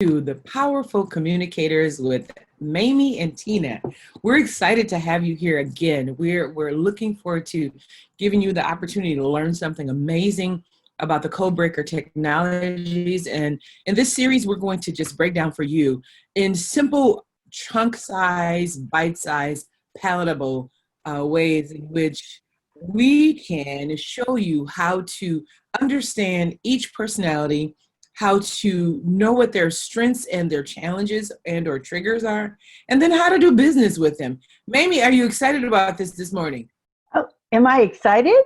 to the Powerful Communicators with Mamie and Tina. We're excited to have you here again. We're looking forward to giving you the opportunity to learn something amazing about the codebreaker technologies. And in this series, we're going to just break down for you in simple chunk size, bite size, palatable ways in which we can show you how to understand each personality, how to know what their strengths and their challenges and or triggers are, and then how to do business with them. Mamie, are you excited about this morning? Oh, am I excited?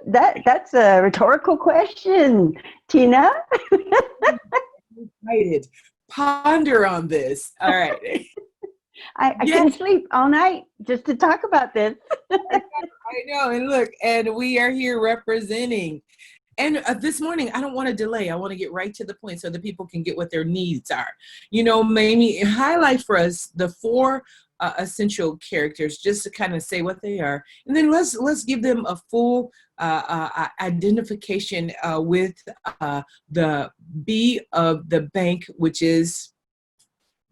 That's a rhetorical question, Tina. Excited. Ponder on this. All right. I couldn't sleep all night just to talk about this. I know. And look, and we are here representing. And this morning, I don't want to delay. I want to get right to the point so that people can get what their needs are. You know, Mamie, highlight for us the four essential characters, just to kind of say what they are, and then let's give them a full identification with the B of the bank, which is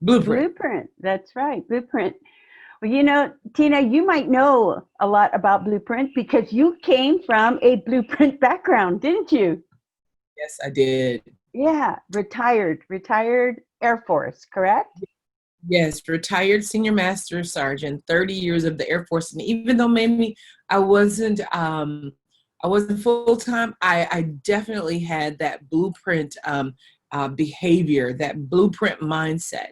blueprint. Blueprint. That's right, blueprint. Well, you know, Tina, you might know a lot about blueprint because you came from a blueprint background, didn't you? Yes, I did. Yeah, retired Air Force, correct? Yes, retired senior master sergeant, 30 years of the Air Force. And even though maybe I wasn't full time, I definitely had that blueprint behavior, that blueprint mindset.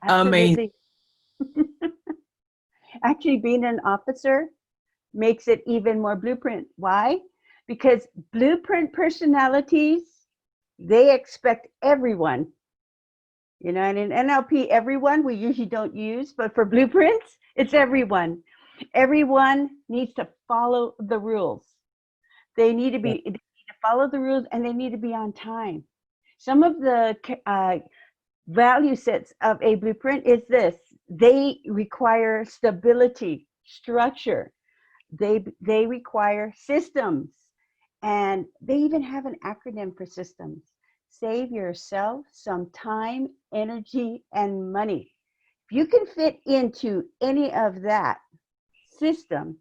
Amazing. Absolutely. Actually, being an officer makes it even more blueprint. Why? Because blueprint personalities, they expect everyone. You know, and in NLP, everyone we usually don't use, but for blueprints, it's everyone. Everyone needs to follow the rules. They need to follow the rules, and they need to be on time. Some of the value sets of a blueprint is this: they require stability, structure. They require systems, and they even have an acronym for systems. Save yourself some time, energy, and money. If you can fit into any of that system,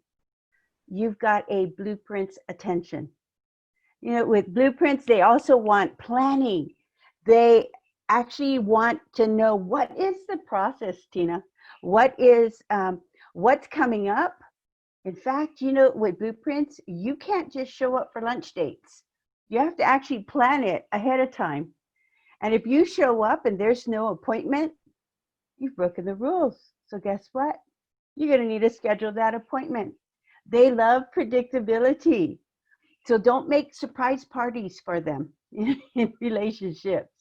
you've got a blueprint's attention. You know, with blueprints, they also want planning. They actually want to know what is the process, Tina. What's coming up. In fact, you know, with blueprints, you can't just show up for lunch dates. You have to actually plan it ahead of time. And if you show up and there's no appointment, you've broken the rules. So guess what? You're going to need to schedule that appointment. They love predictability. So don't make surprise parties for them in relationships.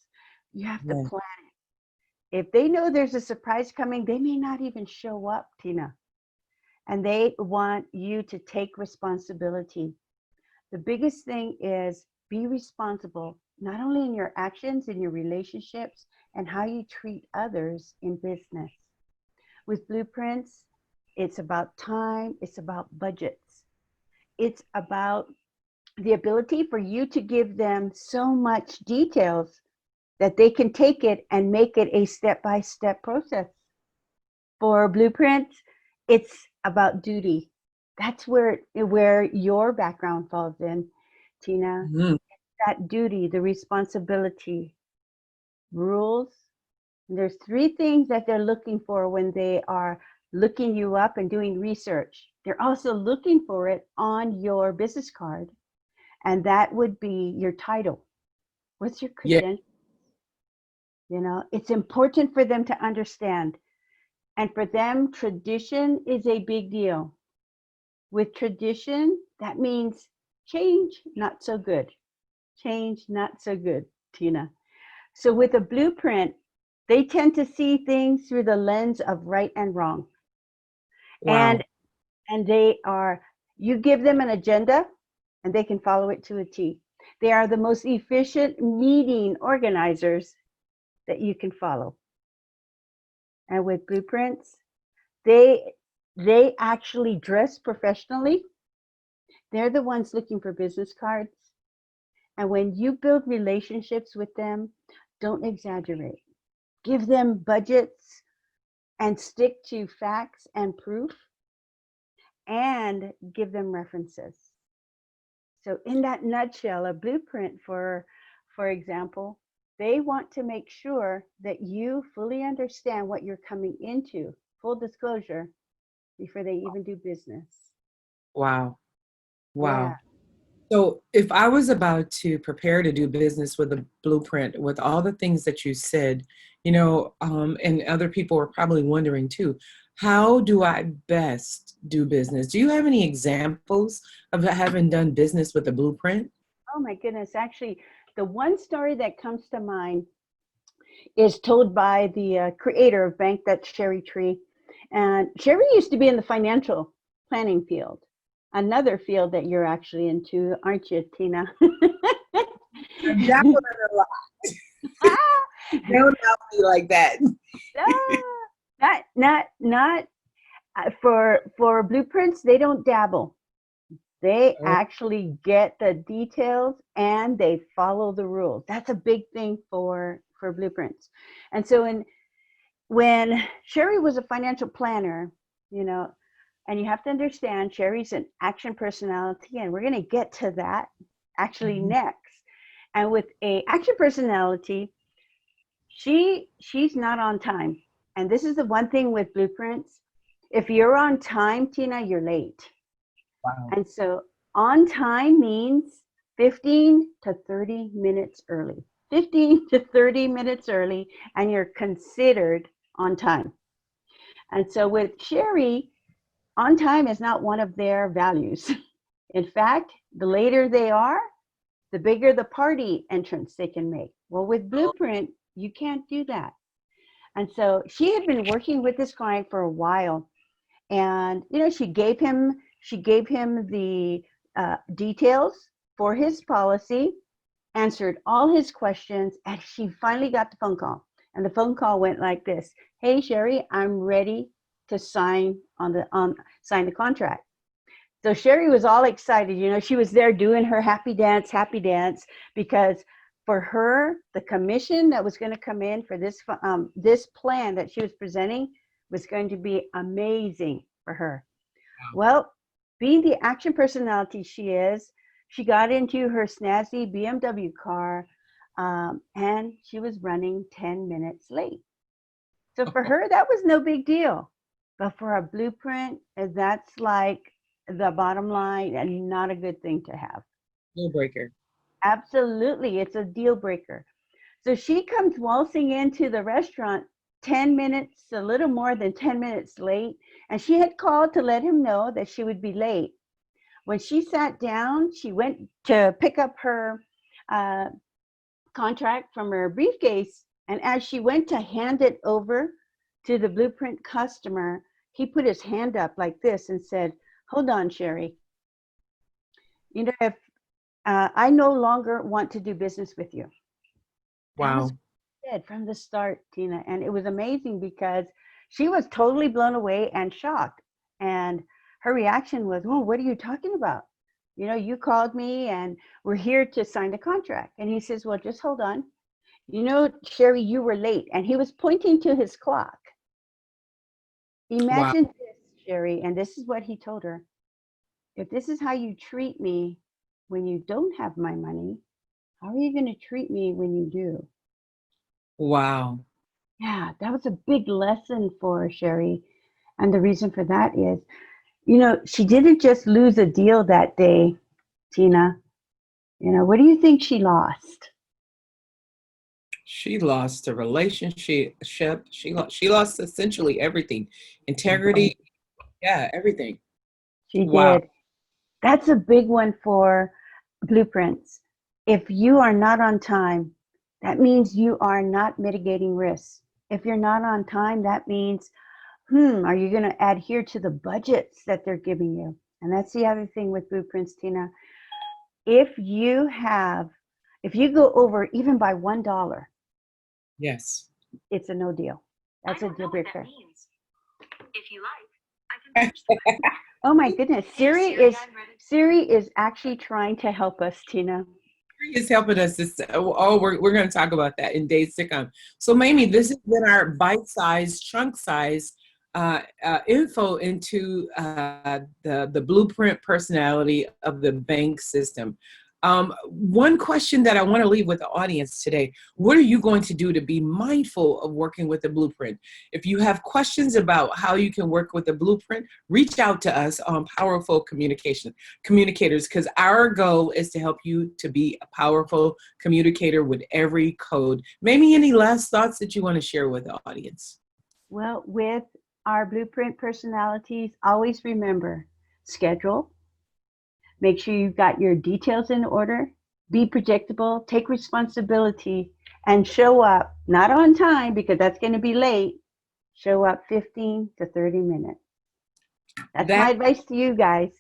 You have to plan it. If they know there's a surprise coming, they may not even show up, Tina. And they want you to take responsibility. The biggest thing is be responsible, not only in your actions, in your relationships, and how you treat others in business. With blueprints, it's about time, it's about budgets. It's about the ability for you to give them so much details that they can take it and make it a step-by-step process. For blueprints, it's about duty. That's where your background falls in, Tina. Mm-hmm. That duty, the responsibility, rules. And there's three things that they're looking for when they are looking you up and doing research. They're also looking for it on your business card, and that would be your title. What's your credential? You know, it's important for them to understand. And for them, tradition is a big deal. With tradition, that means change, not so good. Change, not so good, Tina. So with a blueprint, they tend to see things through the lens of right and wrong. Wow. And they are, you give them an agenda and they can follow it to a T. They are the most efficient meeting organizers that you can follow. And with blueprints, they actually dress professionally. They're the ones looking for business cards. And when you build relationships with them, Don't exaggerate. Give them budgets and stick to facts and proof, and give them references. So in that nutshell, a blueprint, for example, they want to make sure that you fully understand what you're coming into, full disclosure, before they even do business. Wow. Yeah. Wow. So if I was about to prepare to do business with a blueprint, with all the things that you said, and other people are probably wondering too, how do I best do business? Do you have any examples of having done business with a blueprint? Oh my goodness. Actually, the one story that comes to mind is told by the creator of Bank, that's Sherry Tree. And Sherry used to be in the financial planning field, another field that you're actually into, aren't you, Tina? I've dabbled in a lot. Don't help me like that. Not for blueprints. They don't dabble. They actually get the details and they follow the rules. That's a big thing for blueprints. And so when Sherry was a financial planner, and you have to understand Sherry's an action personality, and we're going to get to that actually next. And with a action personality, she's not on time. And this is the one thing with blueprints. If you're on time, Tina, you're late. Wow. And so on time means 15 to 30 minutes early. 15 to 30 minutes early, and you're considered on time. And so with Sherry, on time is not one of their values. In fact, the later they are, the bigger the party entrance they can make. Well, with Blueprint, you can't do that. And so she had been working with this client for a while, and she gave him the details for his policy, answered all his questions, and she finally got the phone call. And the phone call went like this: "Hey Sherry, I'm ready to sign sign the contract." So Sherry was all excited. She was there doing her happy dance, because for her, the commission that was going to come in for this plan that she was presenting was going to be amazing for her. Wow. Well, being the action personality she is, she got into her snazzy BMW car, and she was running 10 minutes late. So for her, that was no big deal. But for a blueprint, that's like the bottom line and not a good thing to have. Deal breaker. Absolutely. It's a deal breaker. So she comes waltzing into the restaurant 10 minutes, a little more than 10 minutes late. And she had called to let him know that she would be late. When she sat down, she went to pick up her contract from her briefcase. And as she went to hand it over to the blueprint customer, he put his hand up like this and said, "Hold on, Sherry. If I no longer want to do business with you." Wow. That was said from the start, Tina. And it was amazing because she was totally blown away and shocked. And her reaction was, "Oh, what are you talking about? You called me and we're here to sign the contract." And he says, "Well, just hold on. Sherry, you were late." And he was pointing to his clock. Imagine this, Sherry, and this is what he told her: "If this is how you treat me when you don't have my money, how are you going to treat me when you do?" Wow. Yeah, that was a big lesson for Sherry. And the reason for that is, she didn't just lose a deal that day, Tina. What do you think she lost? She lost a relationship. She lost essentially everything. Integrity. Yeah, everything. She Wow. did. That's a big one for blueprints. If you are not on time, that means you are not mitigating risks. If you're not on time, that means, are you going to adhere to the budgets that they're giving you? And that's the other thing with blueprints, Tina. If you go over even by $1, Yes. it's a no deal. That's a deal breaker. If you like, I can finish. Oh my goodness. Siri is actually trying to help us, Tina. is helping us. We're going to talk about that in days to come. So, Mamie, this has been our bite-sized, chunk-size info into the blueprint personality of the bank system. One question that I want to leave with the audience today: what are you going to do to be mindful of working with the blueprint? If you have questions about how you can work with the blueprint, reach out to us on Powerful Communicators, because our goal is to help you to be a powerful communicator with every code. Maybe any last thoughts that you want to share with the audience? Well, with our blueprint personalities, always remember, schedule. Make sure you've got your details in order. Be predictable, take responsibility, and show up, not on time because that's going to be late. Show up 15 to 30 minutes. That's my advice to you guys.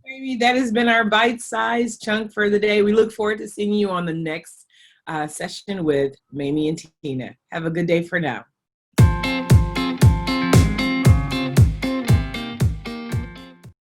Maybe that has been our bite-sized chunk for the day. We look forward to seeing you on the next session with Mamie and Tina. Have a good day for now.